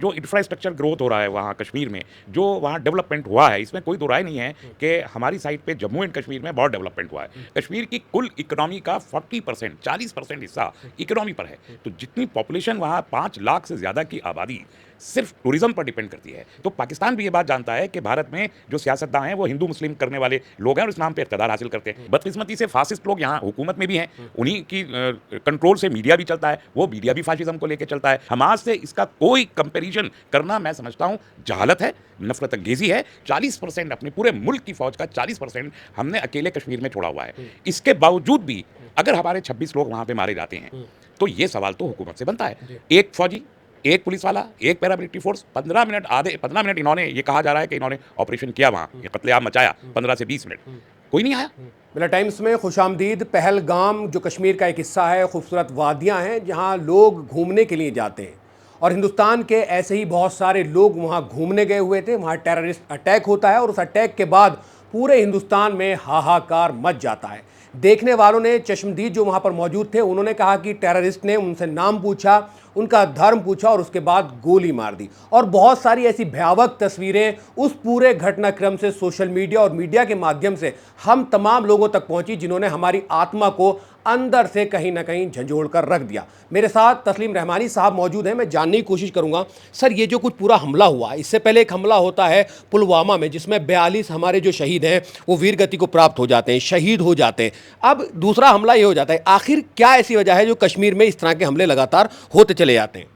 जो infrastructure growth हो रहा है वहाँ कश्मीर में, जो वहाँ डेवलपमेंट हुआ है, इसमें कोई दो राय नहीं है कि हमारी साइड पे जम्मू एंड कश्मीर में बहुत डेवलपमेंट हुआ है। कश्मीर की कुल इकोनॉमी का 40% 40% हिस्सा इकोनॉमी पर है। तो जितनी पॉपुलेशन वहाँ 5 लाख से ज़्यादा की आबादी सिर्फ टूरिज्म पर डिपेंड करती है। तो पाकिस्तान भी ये बात जानता है कि भारत में जो सियासतदान हैं वो हिंदू मुस्लिम करने वाले लोग हैं और इस नाम पे इक़्तिदार हासिल करते हैं। बदकिस्मती से फासिस्ट लोग यहाँ हुकूमत में भी हैं, उन्हीं की कंट्रोल से मीडिया भी चलता है, वो मीडिया भी फाशिज्म को लेके चलता है। हमास से इसका कोई कंपैरिजन करना मैं समझता हूँ जहालत है, नफरत अंगेज़ी है। 40% अपने पूरे मुल्क की फ़ौज का 40% हमने अकेले कश्मीर में छोड़ा हुआ है। इसके बावजूद भी अगर हमारे 26 लोग वहाँ पे मारे जाते हैं, तो ये सवाल तो हुकूमत से बनता है। एक फ़ौजी, एक पुलिस वाला, एक पैरामिलिट्री फोर्स, 15 मिनट इन्होंने, ये कहा जा रहा है कि इन्होंने ऑपरेशन किया वहाँ, ये कत्लेआम मचाया, 15 से 20 मिनट, कोई नहीं आया। मिला टाइम्स में खुशामदीद। पहलगाम जो कश्मीर का एक हिस्सा है, खूबसूरत वादियाँ हैं जहाँ लोग घूमने के लिए जाते हैं, और हिंदुस्तान के ऐसे ही बहुत सारे लोग वहाँ घूमने गए हुए थे। वहाँ टेररिस्ट अटैक होता है और उस अटैक के बाद पूरे हिंदुस्तान में हाहाकार मच जाता है। देखने वालों ने, चश्मदीद जो वहाँ पर मौजूद थे, उन्होंने कहा कि टेररिस्ट ने उनसे नाम पूछा, उनका धर्म पूछा और उसके बाद गोली मार दी। और बहुत सारी ऐसी भयावह तस्वीरें उस पूरे घटनाक्रम से सोशल मीडिया और मीडिया के माध्यम से हम तमाम लोगों तक पहुंची, जिन्होंने हमारी आत्मा को अंदर से कहीं ना कहीं झंझोड़ कर रख दिया। मेरे साथ तस्लीम रहमानी साहब मौजूद हैं। मैं जानने की कोशिश करूंगा, सर, ये जो कुछ पूरा हमला हुआ, इससे पहले एक हमला होता है पुलवामा में, जिसमें 42 हमारे जो शहीद हैं वो वीर गति को प्राप्त हो जाते हैं, शहीद हो जाते हैं। अब दूसरा हमला ये हो जाता है। आखिर क्या ऐसी वजह है जो कश्मीर में इस तरह के हमले लगातार होते चले जाते हैं?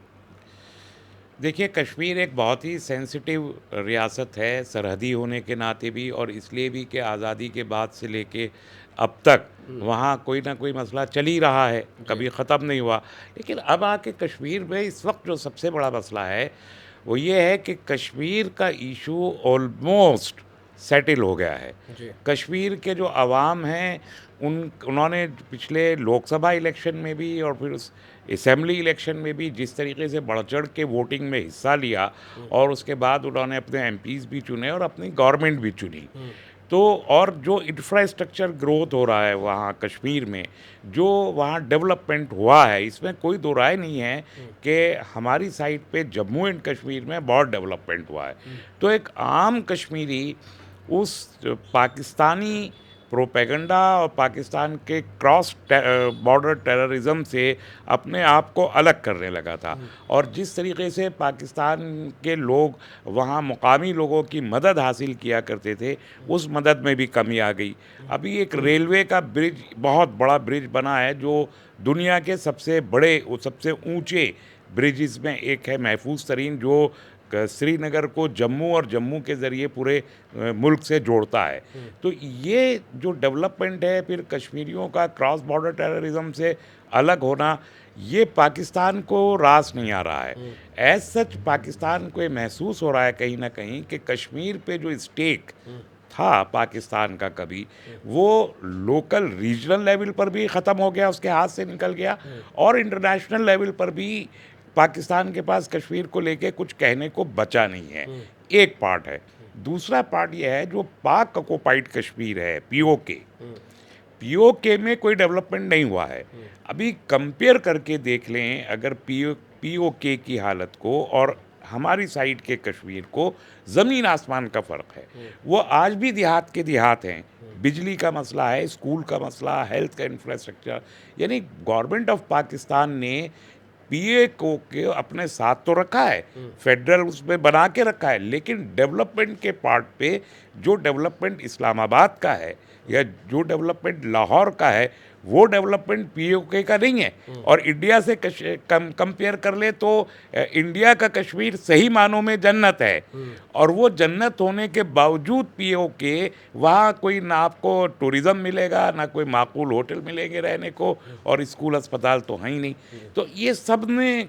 देखिए, कश्मीर एक बहुत ही सेंसिटिव रियासत है, सरहदी होने के नाते भी, और इसलिए भी कि आज़ादी के बाद से लेके अब तक वहाँ कोई ना कोई मसला चल ही रहा है, कभी ख़त्म नहीं हुआ। लेकिन अब आके कश्मीर में इस वक्त जो सबसे बड़ा मसला है वो ये है कि कश्मीर का इशू ऑलमोस्ट सेटल हो गया है। जी। कश्मीर के जो अवाम हैं, उन्होंने पिछले लोकसभा इलेक्शन में भी और फिर उस असेंबली इलेक्शन में भी जिस तरीके से बढ़ चढ़ के वोटिंग में हिस्सा लिया, और उसके बाद उन्होंने अपने एमपीज़ भी चुने और अपनी गवर्नमेंट भी चुनी। तो और जो इंफ्रास्ट्रक्चर ग्रोथ हो रहा है वहाँ कश्मीर में, जो वहाँ डेवलपमेंट हुआ है, इसमें कोई दो राय नहीं है कि हमारी साइड पे जम्मू एंड कश्मीर में बहुत डेवलपमेंट हुआ है। तो एक आम कश्मीरी उस पाकिस्तानी प्रोपेगेंडा और पाकिस्तान के क्रॉस बॉर्डर टेररिज्म से अपने आप को अलग करने लगा था। और जिस तरीके से पाकिस्तान के लोग वहाँ मुकामी लोगों की मदद हासिल किया करते थे, उस मदद में भी कमी आ गई। अभी एक रेलवे का ब्रिज, बहुत बड़ा ब्रिज बना है, जो दुनिया के सबसे बड़े, सबसे ऊंचे ब्रिजेस में एक है, महफूज तरीन, जो श्रीनगर को जम्मू और जम्मू के ज़रिए पूरे मुल्क से जोड़ता है। तो ये जो डेवलपमेंट है, फिर कश्मीरियों का क्रॉस बॉर्डर टेररिज्म से अलग होना, ये पाकिस्तान को रास नहीं आ रहा है। एज सच पाकिस्तान को ये महसूस हो रहा है कहीं ना कहीं कि कश्मीर पे जो स्टेक था पाकिस्तान का कभी, वो लोकल रीजनल लेवल पर भी ख़त्म हो गया, उसके हाथ से निकल गया, और इंटरनेशनल लेवल पर भी पाकिस्तान के पास कश्मीर को लेके कुछ कहने को बचा नहीं है। एक पार्ट है। दूसरा पार्ट ये है जो पाक ऑक्युपाइड कश्मीर है, पीओके, पीओके में कोई डेवलपमेंट नहीं हुआ है। अभी कंपेयर करके देख लें अगर पीओके की हालत को और हमारी साइड के कश्मीर को, ज़मीन आसमान का फ़र्क है। वो आज भी देहात के देहात हैं, बिजली का मसला है, स्कूल का मसला, हेल्थ का इंफ्रास्ट्रक्चर, यानी गवर्नमेंट ऑफ पाकिस्तान ने पीए को के अपने साथ तो रखा है, फेडरल उसमें बना के रखा है, लेकिन डेवलपमेंट के पार्ट पे जो डेवलपमेंट इस्लामाबाद का है या जो डेवलपमेंट लाहौर का है, वो डेवलपमेंट पीओके का नहीं है। और इंडिया से कंपेयर कर ले तो इंडिया का कश्मीर सही मानों में जन्नत है, और वो जन्नत होने के बावजूद पीओके वहाँ कोई ना आपको टूरिज़्म मिलेगा, ना कोई माकूल होटल मिलेंगे रहने को, और स्कूल अस्पताल तो हैं ही नहीं। तो ये सब ने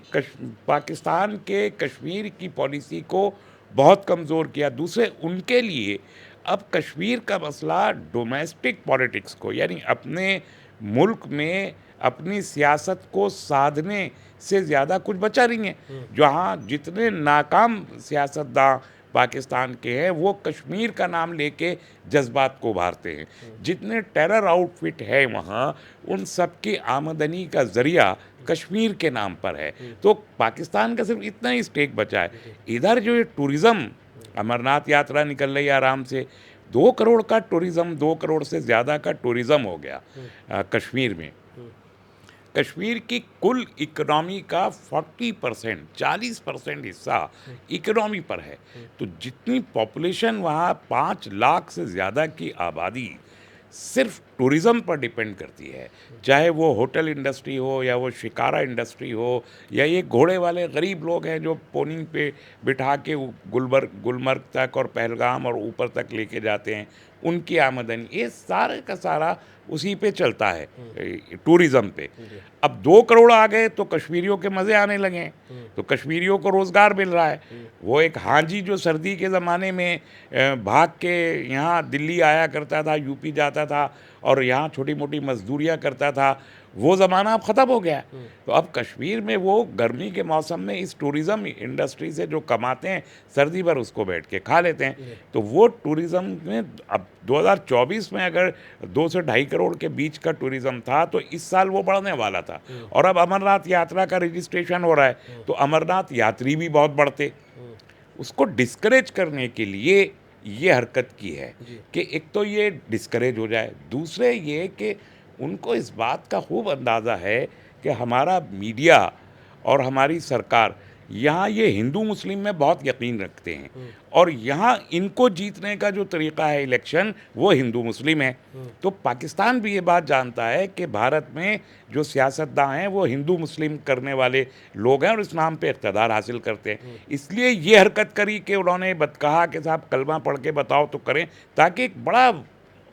पाकिस्तान के कश्मीर की पॉलिसी को बहुत कमज़ोर किया। दूसरे उनके लिए अब कश्मीर का मसला डोमेस्टिक पॉलिटिक्स को, यानी अपने मुल्क में अपनी सियासत को साधने से ज़्यादा कुछ बचा नहीं है। जहाँ जितने नाकाम सियासतदान पाकिस्तान के हैं वो कश्मीर का नाम लेके जज्बात को उभारते हैं। जितने टेरर आउटफिट है वहाँ, उन सब की आमदनी का ज़रिया कश्मीर के नाम पर है। तो पाकिस्तान का सिर्फ इतना ही स्टेक बचा है। इधर जो ये टूरिज़्म, अमरनाथ यात्रा निकल रही है आराम से, 2 करोड़ का टूरिज़्म, 2 करोड़ से ज़्यादा का टूरिज़्म हो गया कश्मीर में। कश्मीर की कुल इकोनॉमी का 40%, 40% हिस्सा इकोनॉमी पर है। तो जितनी पॉपुलेशन वहाँ 5 लाख से ज़्यादा की आबादी सिर्फ टूरिज़्म पर डिपेंड करती है, चाहे वो होटल इंडस्ट्री हो या वो शिकारा इंडस्ट्री हो या ये घोड़े वाले गरीब लोग हैं जो पोनी पे बिठा के गुलमर्ग तक और पहलगाम और ऊपर तक लेके जाते हैं, उनकी आमदनी, ये सारे का सारा उसी पे चलता है, टूरिज़्म पे। अब 2 करोड़ आ गए तो कश्मीरियों के मज़े आने लगे हैं, तो कश्मीरियों को रोज़गार मिल रहा है। वो एक हाजी जो सर्दी के ज़माने में भाग के यहाँ दिल्ली आया करता था, यूपी जाता था और यहाँ छोटी मोटी मजदूरियाँ करता था, वो ज़माना अब ख़त्म हो गया है। तो अब कश्मीर में वो गर्मी के मौसम में इस टूरिज़्म इंडस्ट्री से जो कमाते हैं, सर्दी भर उसको बैठ के खा लेते हैं। तो वो टूरिज़्म में अब 2024 में अगर 2 से 2.5 करोड़ के बीच का टूरिज़्म था, तो इस साल वो बढ़ने वाला था। और अब अमरनाथ यात्रा का रजिस्ट्रेशन हो रहा है, तो अमरनाथ यात्री भी बहुत बढ़ते। उसको डिस्करेज करने के लिए ये हरकत की है कि एक तो ये डिस्करेज हो जाए, दूसरे ये कि उनको इस बात का खूब अंदाज़ा है कि हमारा मीडिया और हमारी सरकार यहाँ ये हिंदू मुस्लिम में बहुत यकीन रखते हैं और यहाँ इनको जीतने का जो तरीक़ा है इलेक्शन, वो हिंदू मुस्लिम है। तो पाकिस्तान भी ये बात जानता है कि भारत में जो सियासतदान हैं वो हिंदू मुस्लिम करने वाले लोग हैं और इस नाम पे इक़्तिदार हासिल करते हैं। इसलिए ये हरकत करी कि उन्होंने कहा कि साहब कलमा पढ़ के बताओ तो करें, ताकि एक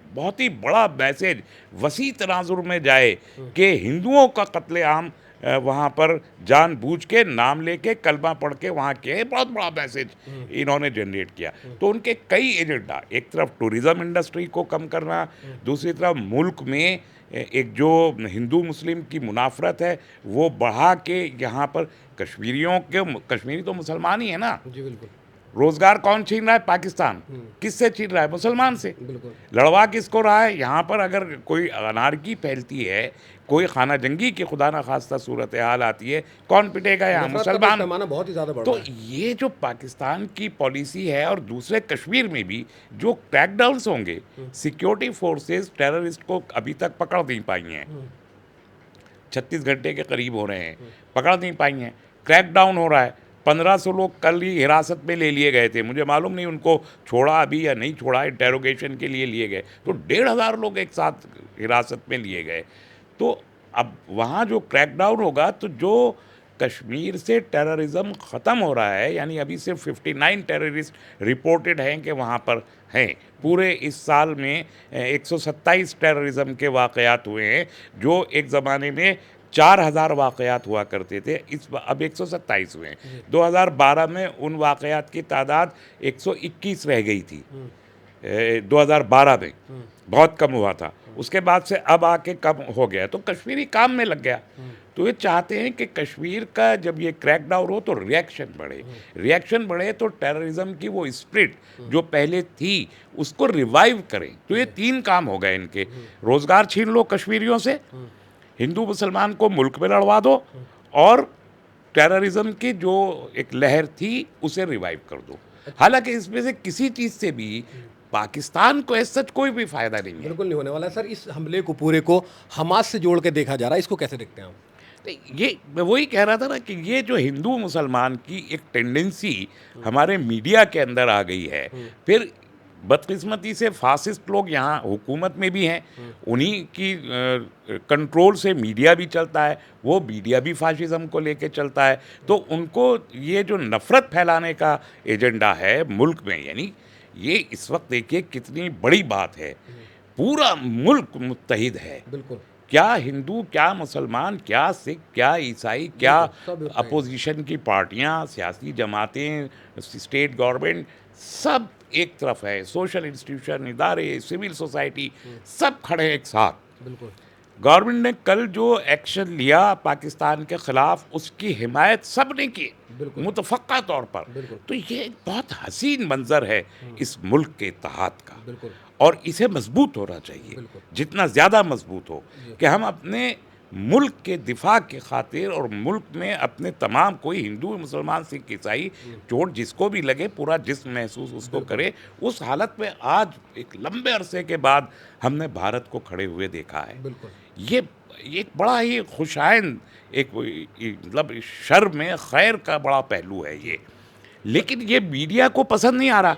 बहुत ही बड़ा मैसेज वसी तनाजुर में जाए कि हिंदुओं का कत्लेआम वहाँ पर जानबूझ के नाम लेके कलमा पढ़ के वहाँ के बहुत बड़ा मैसेज इन्होंने जनरेट किया। तो उनके कई एजेंडा, एक तरफ टूरिज़्म इंडस्ट्री को कम करना, दूसरी तरफ मुल्क में एक जो हिंदू मुस्लिम की मुनाफरत है वो बढ़ा के यहाँ पर कश्मीरी तो मुसलमान ही है ना। जी बिल्कुल। रोजगार कौन छीन रहा है? पाकिस्तान। किससे छीन रहा है? मुसलमान से। बिल्कुल। लड़वा किसको रहा है? यहाँ पर अगर कोई अनारकी फैलती है, कोई खाना जंगी की खुदा न खास्ता सूरत हाल आती है, कौन पिटेगा यहाँ? मुसलमान। पैमाना बहुत ही ज़्यादा बढ़ तो रहा है। ये जो पाकिस्तान की पॉलिसी है और दूसरे कश्मीर में भी जो क्रैकडाउन्स होंगे, सिक्योरिटी फोर्सेस टेररिस्ट को अभी तक पकड़ नहीं पाई हैं, 36 घंटे के करीब हो रहे हैं, पकड़ नहीं पाई हैं, क्रैकडाउन हो रहा है। 1500 लोग कल ही हिरासत में ले लिए गए थे, मुझे मालूम नहीं उनको छोड़ा अभी या नहीं छोड़ा, इंटेरोगेशन के लिए लिए गए, तो 1500 लोग एक साथ हिरासत में लिए गए। तो अब वहाँ जो क्रैकडाउन होगा, तो जो कश्मीर से टेररिज्म ख़त्म हो रहा है, यानी अभी सिर्फ 59 टेररिस्ट रिपोर्टेड हैं कि वहाँ पर हैं। पूरे इस साल में 127 टेररिज्म के वाक़यात हुए हैं, जो एक ज़माने में 4000 वाक़यात हुआ करते थे, अब 127 हुए हैं। 2012 में उन वाक़यात की तादाद 121 रह गई थी। 2012 में बहुत कम हुआ था, उसके बाद से अब आके कम हो गया, तो कश्मीरी काम में लग गया। तो ये चाहते हैं कि कश्मीर का जब ये क्रैकडाउन हो तो रिएक्शन बढ़े तो टेररिज्म की वो स्पिरिट जो पहले थी उसको रिवाइव करें। तो ये 3 काम हो गए इनके, रोज़गार छीन लो कश्मीरियों से, हिंदू मुसलमान को मुल्क में लड़वा दो, और टेररिज्म की जो एक लहर थी उसे रिवाइव कर दो। हालांकि इसमें से किसी चीज़ से भी पाकिस्तान को ऐसा सच कोई भी फ़ायदा नहीं है। बिल्कुल नहीं होने वाला है सर। इस हमले को पूरे को हमास से जोड़ के देखा जा रहा है, इसको कैसे देखते हैं आप? ये मैं वही कह रहा था ना कि ये जो हिंदू मुसलमान की एक टेंडेंसी हमारे मीडिया के अंदर आ गई है, फिर बदकिस्मती से फासिस्ट लोग यहाँ हुकूमत में भी हैं, उन्हीं की कंट्रोल से मीडिया भी चलता है, वो मीडिया भी फाशिज़म को लेके चलता है। तो उनको ये जो नफ़रत फैलाने का एजेंडा है मुल्क में, यानी ये इस वक्त देखिए कितनी बड़ी बात है, पूरा मुल्क मुत्तहिद है। बिल्कुल। क्या हिंदू, क्या मुसलमान, क्या सिख, क्या ईसाई, क्या सब अपोजिशन की पार्टियां, सियासी जमातें, स्टेट गवर्नमेंट, सब एक तरफ है, सोशल इंस्टीट्यूशन, इदारे, सिविल सोसाइटी, सब खड़े एक साथ। बिल्कुल। गवर्नमेंट ने कल जो एक्शन लिया पाकिस्तान के ख़िलाफ़, उसकी हिमायत सब ने की, मुतफ़क्का तौर पर। बिल्कुल। तो ये एक बहुत हसीन मंज़र है इस मुल्क के इत्तेहाद का, बिल्कुल। और इसे मजबूत होना चाहिए, बिल्कुल। जितना ज़्यादा मजबूत हो, कि हम अपने मुल्क के दिफा के खातिर और मुल्क में अपने तमाम, कोई हिंदू, मुसलमान, सिख, ईसाई, चोट जिसको भी लगे, पूरा जिस्म महसूस उसको करे। उस हालत में आज एक लंबे अरसे के बाद हमने भारत को खड़े हुए देखा है। बिल्कुल। ये एक बड़ा ही खुशाइन, मतलब शर में खैर का बड़ा पहलू है ये, लेकिन ये मीडिया को पसंद नहीं आ रहा।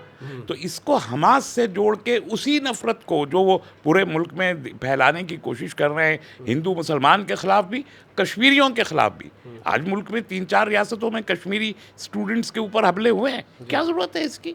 तो इसको हमास से जोड़ के उसी नफ़रत को जो वो पूरे मुल्क में फैलाने की कोशिश कर रहे हैं, हिंदू मुसलमान के ख़िलाफ़ भी, कश्मीरियों के ख़िलाफ़ भी। आज मुल्क में 3-4 रियासतों में कश्मीरी स्टूडेंट्स के ऊपर हमले हुए हैं, क्या ज़रूरत है इसकी?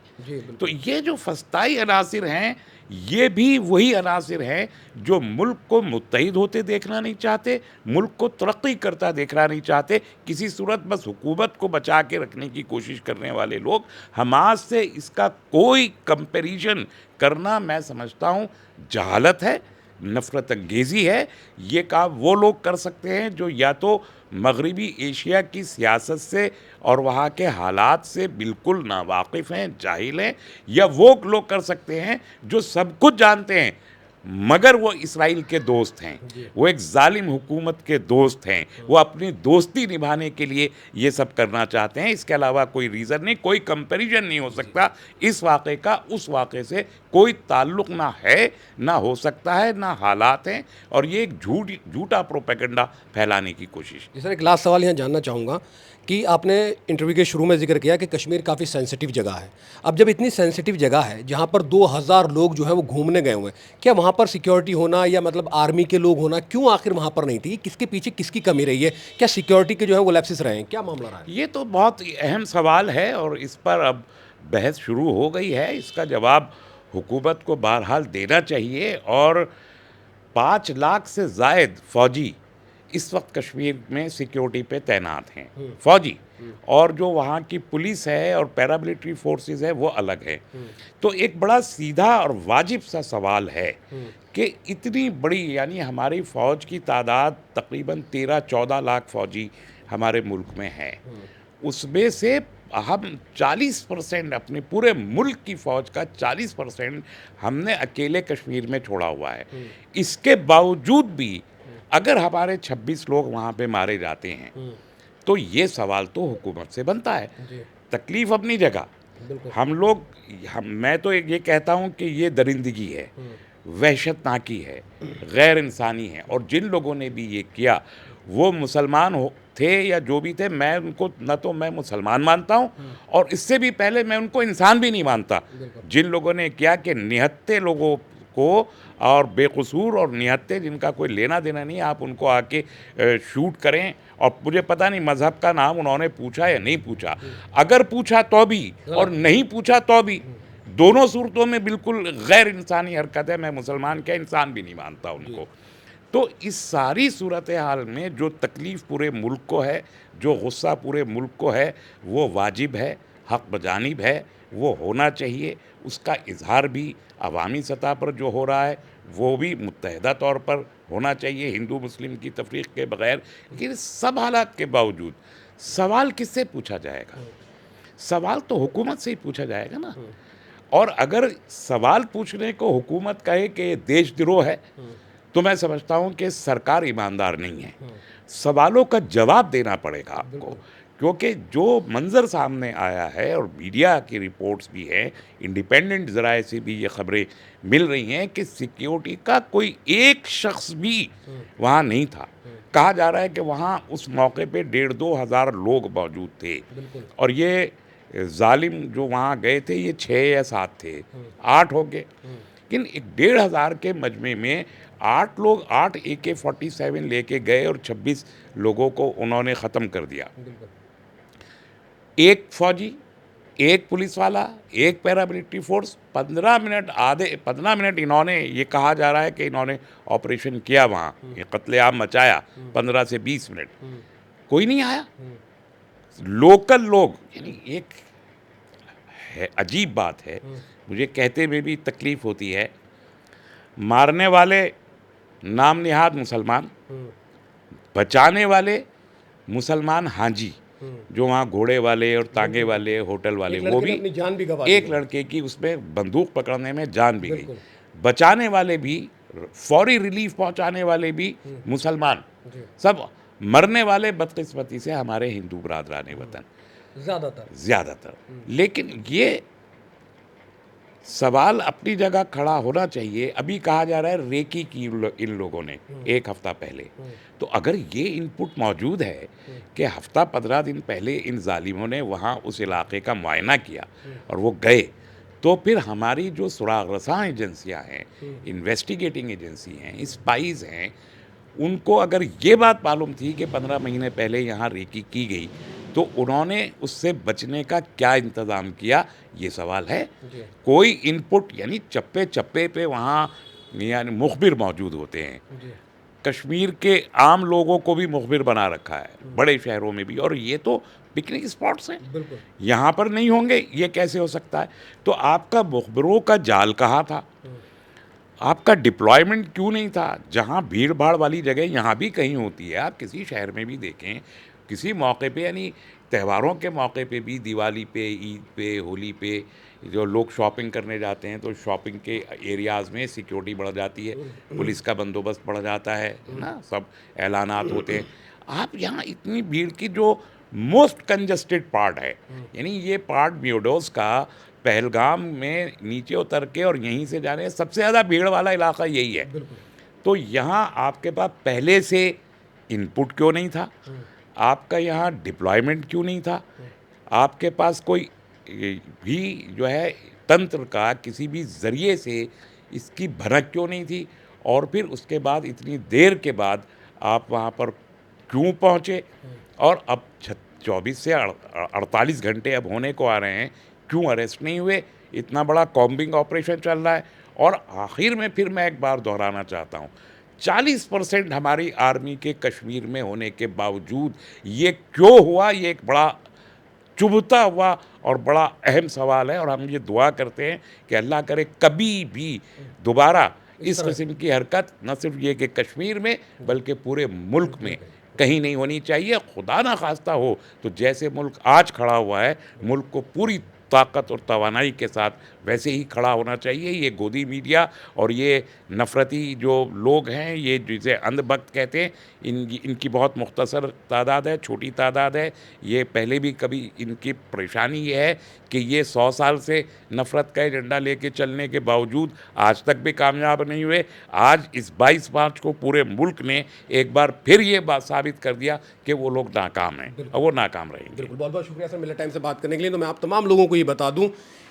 तो ये जो फस्ताई अनासिर हैं, ये भी वही अनासिर हैं जो मुल्क को मुत्तहिद होते देखना नहीं चाहते, मुल्क को तरक्की करता देखना नहीं चाहते, किसी सूरत बस हुकूमत को बचा के रखने की कोशिश करने वाले लोग। हमास से इसका कोई कंपैरिजन करना, मैं समझता हूँ, जहालत है, नफ़रत अंगेज़ी है। ये काम वो लोग कर सकते हैं जो या तो मगरबी एशिया की सियासत से और वहाँ के हालात से बिल्कुल नावाकिफ़ हैं, जाहिल हैं, या वो लोग कर सकते हैं जो सब कुछ जानते हैं मगर वो इसराइल के दोस्त हैं, वो एक जालिम हुकूमत के दोस्त हैं, वो अपनी दोस्ती निभाने के लिए ये सब करना चाहते हैं। इसके अलावा कोई रीज़न नहीं, कोई कंपैरिजन नहीं हो सकता इस वाक़े का उस वाक़े से, कोई ताल्लुक़ ना है, ना हो सकता है, ना हालात हैं, और ये एक झूठा प्रोपेगेंडा फैलाने की कोशिश। जी सर, एक लास्ट सवाल यहाँ जानना चाहूँगा कि आपने इंटरव्यू के शुरू में जिक्र किया कि कश्मीर काफ़ी सेंसिटिव जगह है। अब जब इतनी सेंसिटिव जगह है जहाँ पर 2000 लोग जो हैं वो घूमने गए हुए हैं, क्या वहाँ पर सिक्योरिटी होना या मतलब आर्मी के लोग होना क्यों आखिर वहाँ पर नहीं थी? किसके पीछे किसकी कमी रही है? क्या सिक्योरिटी के जो है वो लैप्सेस रहे हैं? क्या मामला रहा है? ये तो बहुत ही अहम सवाल है और इस पर अब बहस शुरू हो गई है। इसका जवाब हुकूमत को बहरहाल देना चाहिए, और 5 लाख से ज़ायद फ़ौजी इस वक्त कश्मीर में सिक्योरिटी पे तैनात हैं, फ़ौजी, और जो वहाँ की पुलिस है और पैरामिलिट्री फोर्सेस है वो अलग है। तो एक बड़ा सीधा और वाजिब सा सवाल है कि इतनी बड़ी, यानी हमारी फ़ौज की तादाद तकरीबन 13-14 लाख फ़ौजी हमारे मुल्क में है, उसमें से हम 40% अपने पूरे मुल्क की फ़ौज का 40% हमने अकेले कश्मीर में छोड़ा हुआ है। इसके बावजूद भी अगर हमारे 26 लोग वहाँ पे मारे जाते हैं, तो ये सवाल तो हुकूमत से बनता है। तकलीफ़ अपनी जगह, हम लोग, मैं तो ये कहता हूँ कि ये दरिंदगी है, वहशतनाकी है, गैर इंसानी है, और जिन लोगों ने भी ये किया वो मुसलमान थे या जो भी थे, मैं उनको न तो मैं मुसलमान मानता हूँ, और इससे भी पहले मैं उनको इंसान भी नहीं मानता। जिन लोगों ने किया कि निहत्ते लोगों को, और बेकसूर और निहत्ते जिनका कोई लेना देना नहीं, आप उनको आके शूट करें, और मुझे पता नहीं मज़हब का नाम उन्होंने पूछा या नहीं पूछा, अगर पूछा तो भी और नहीं पूछा तो भी, दोनों सूरतों में बिल्कुल गैर इंसानी हरकत है। मैं मुसलमान क्या, इंसान भी नहीं मानता उनको। तो इस सारी सूरत हाल में जो तकलीफ़ पूरे मुल्क को है, जो गुस्सा पूरे मुल्क को है, वो वाजिब है, हक़ बजानिब है, वो होना चाहिए। उसका इजहार भी अवामी सतह पर जो हो रहा है वो भी मुत्तहदा तौर पर होना चाहिए, हिंदू मुस्लिम की तफरीक के बग़ैर। लेकिन सब हालात के बावजूद सवाल किससे पूछा जाएगा? सवाल तो हुकूमत से ही पूछा जाएगा ना। और अगर सवाल पूछने को हुकूमत कहे कि ये देशद्रोह है, तो मैं समझता हूँ कि सरकार ईमानदार नहीं है। सवालों का जवाब देना पड़ेगा आपको, क्योंकि जो मंज़र सामने आया है, और मीडिया की रिपोर्ट्स भी हैं, इंडिपेंडेंट ज़राए से भी ये ख़बरें मिल रही हैं कि सिक्योरिटी का कोई एक शख्स भी वहाँ नहीं था। कहा जा रहा है कि वहाँ उस मौके पे 1,500-2 हज़ार लोग मौजूद थे, और ये जालिम जो वहाँ गए थे ये 6 या 7 थे, 8 हो गए। लेकिन एक 1,500 के मजमे में 8 लोग 8 AK-47 लेके गए और 26 लोगों को उन्होंने ख़त्म कर दिया। एक फ़ौजी, एक पुलिस वाला, एक पैरामिलिट्री फोर्स, 15 मिनट इन्होंने, ये कहा जा रहा है कि इन्होंने ऑपरेशन किया वहाँ, ये कत्लेआम मचाया, 15 से 20 मिनट, कोई नहीं आया। लोकल लोग, यानी एक है, अजीब बात है, मुझे कहते में भी तकलीफ़ होती है। मारने वाले नाम निहाद मुसलमान, बचाने वाले मुसलमान हाजी, जो वहाँ घोड़े वाले और तांगे वाले होटल वाले, एक वो लड़के ने भी अपनी जान भी गंवा दी एक है। लड़के की उसमें बंदूक पकड़ने में जान भी गई। बिल्कुल। बचाने वाले भी, फौरी रिलीफ पहुंचाने वाले भी मुसलमान, जी। सब मरने वाले बदकिस्मती से हमारे हिंदू बरादरान वतन ज़्यादातर। लेकिन ये सवाल अपनी जगह खड़ा होना चाहिए। अभी कहा जा रहा है रेकी की इन लोगों ने एक हफ्ता पहले, तो अगर ये इनपुट मौजूद है कि हफ्ता 15 दिन पहले इन जालिमों ने वहाँ उस इलाके का मुआयना किया और वो गए, तो फिर हमारी जो सुराग रसां एजेंसियाँ हैं, इन्वेस्टिगेटिंग एजेंसी हैं, स्पाइज हैं, उनको अगर ये बात मालूम थी कि 15 महीने पहले यहाँ रेकी की गई, तो उन्होंने उससे बचने का क्या इंतज़ाम किया, ये सवाल है। जी। कोई इनपुट यानी चप्पे चप्पे पे वहाँ यानी मुखबिर मौजूद होते हैं। जी। कश्मीर के आम लोगों को भी मुखबिर बना रखा है, बड़े शहरों में भी, और ये तो पिकनिक स्पॉट्स हैं, बिल्कुल। यहाँ पर नहीं होंगे, ये कैसे हो सकता है? तो आपका मुखबिरों का जाल कहाँ था? आपका डिप्लॉयमेंट क्यों नहीं था? जहाँ भीड़ भाड़ वाली जगह यहाँ भी कहीं होती है, आप किसी शहर में भी देखें, किसी मौके पे, यानी त्योहारों के मौके पे भी, दिवाली पे, ईद पे, होली पे, जो लोग शॉपिंग करने जाते हैं तो शॉपिंग के एरियाज़ में सिक्योरिटी बढ़ जाती है, पुलिस का बंदोबस्त बढ़ जाता है ना, सब ऐलानात होते हैं। आप यहाँ इतनी भीड़ की, जो मोस्ट कंजस्टेड पार्ट है, यानी ये पार्ट म्यूडोस का, पहलगाम में नीचे उतर के और यहीं से जाने, सबसे ज़्यादा भीड़ वाला इलाका यही है। तो यहाँ आपके पास पहले से इनपुट क्यों नहीं था? आपका यहाँ डिप्लॉयमेंट क्यों नहीं था? आपके पास कोई भी जो है तंत्र का किसी भी ज़रिए से इसकी भनक क्यों नहीं थी? और फिर उसके बाद इतनी देर के बाद आप वहाँ पर क्यों पहुँचे? और अब 24 से 48 घंटे अब होने को आ रहे हैं, क्यों अरेस्ट नहीं हुए? इतना बड़ा कॉम्बिंग ऑपरेशन चल रहा है। और आखिर में फिर मैं एक बार दोहराना चाहता हूँ, 40% हमारी आर्मी के कश्मीर में होने के बावजूद ये क्यों हुआ? ये एक बड़ा चुभता हुआ और बड़ा अहम सवाल है, और हम ये दुआ करते हैं कि अल्लाह करे कभी भी दोबारा इस किस्म की हरकत न सिर्फ ये कि कश्मीर में बल्कि पूरे मुल्क में कहीं नहीं होनी चाहिए। खुदा ना खास्ता हो तो जैसे मुल्क आज खड़ा हुआ है, मुल्क को पूरी ताकत और तवानाई के साथ वैसे ही खड़ा होना चाहिए। ये गोदी मीडिया और ये नफ़रती जो लोग हैं, ये जिसे अंधभक्त कहते हैं, इनकी बहुत मुख्तसर तादाद है, छोटी तादाद है। ये पहले भी कभी, इनकी परेशानी ये है कि ये 100 साल से नफ़रत का एजेंडा लेके चलने के बावजूद आज तक भी कामयाब नहीं हुए। आज इस 22 मार्च को पूरे मुल्क ने एक बार फिर ये बात साबित कर दिया कि वो लोग नाकाम हैं और वो नाकाम रहेंगे। बिल्कुल, बहुत बहुत शुक्रिया सर मिलर टाइम से बात करने के लिए। तो मैं आप तमाम लोगों को ये बता दूं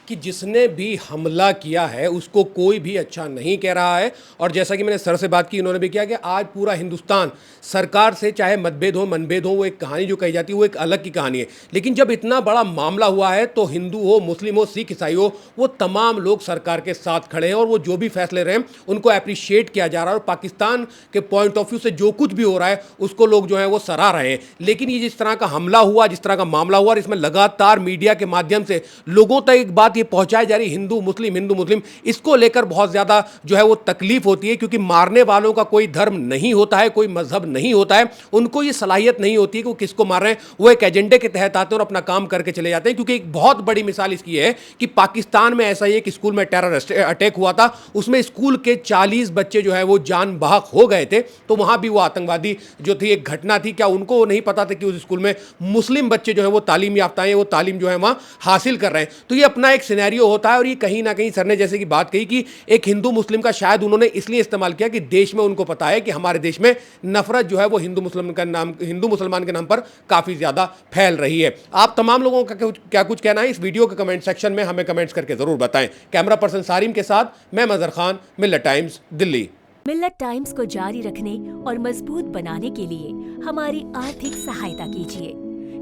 कि जिसने भी हमला किया है उसको कोई भी अच्छा नहीं कह रहा है, और जैसा कि मैंने सर से बात की, इन्होंने भी किया कि आज पूरा हिंदुस्तान सरकार से चाहे मतभेद हो मनभेद हो, वो एक कहानी जो कही जाती है वो एक अलग की कहानी है, लेकिन जब इतना बड़ा मामला हुआ है तो हिंदू हो, मुस्लिम हो, सिख ईसाई हो, वो तमाम लोग सरकार के साथ खड़े हैं और वो जो भी फैसले रहे हैं उनको अप्रिशिएट किया जा रहा है, और पाकिस्तान के पॉइंट ऑफ व्यू से जो कुछ भी हो रहा है उसको लोग जो है वो सराह रहे हैं। लेकिन ये जिस तरह का हमला हुआ, जिस तरह का मामला हुआ, और इसमें लगातार मीडिया के माध्यम से लोगों तक एक बात ये पहुंचाई जा रही, हिंदू मुस्लिम, इसको लेकर बहुत ज्यादा जो है वो तकलीफ होती है, क्योंकि मारने वालों का कोई धर्म नहीं होता है, कोई मजहब नहीं होता है, उनको ये सलाहियत नहीं होती कि वो किसको मार रहे हैं। वो एक एजेंडे के तहत आते हैं और अपना काम करके चले जाते हैं। क्योंकि एक बहुत बड़ी मिसाल इसकी है कि पाकिस्तान में ऐसा ही एक स्कूल में टेरर अटैक हुआ था, उसमें स्कूल के 40 बच्चे जो है वो जान बहक हो गए थे। तो वहां भी वो आतंकवादी जो थी एक घटना थी, क्या उनको नहीं पता था कि उस स्कूल में मुस्लिम बच्चे जो है वो तालीम याफ्ता हैं, वो तालीम जो है वहां हासिल कर रहे हैं। तो ये अपना एक सिनेरियो होता है, और ये कहीं ना कहीं सर ने जैसे कि बात कही कि एक हिंदू मुस्लिम का शायद उन्होंने इसलिए इस्तेमाल किया कि देश में उनको पता है कि हमारे देश में नफरत जो है वो हिंदू मुसलमान के नाम पर काफी ज्यादा फैल रही है। आप तमाम लोगों का क्या कुछ कहना है इस वीडियो के कमेंट सेक्शन में हमें कमेंट्स करके जरूर बताएं। कैमरा पर्सन सारिम के साथ मैं मजहर खान, मिल्लत टाइम्स, दिल्ली। मिल्लत टाइम्स को जारी रखने और मजबूत बनाने के लिए हमारी आर्थिक सहायता कीजिए।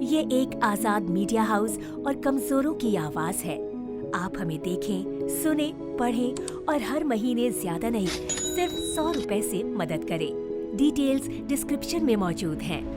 ये एक आजाद मीडिया हाउस और कमजोरों की आवाज है। आप हमें देखें, सुने, पढ़ें और हर महीने ज्यादा नहीं, सिर्फ 100 रुपए से मदद करें। डिटेल्स डिस्क्रिप्शन में मौजूद हैं।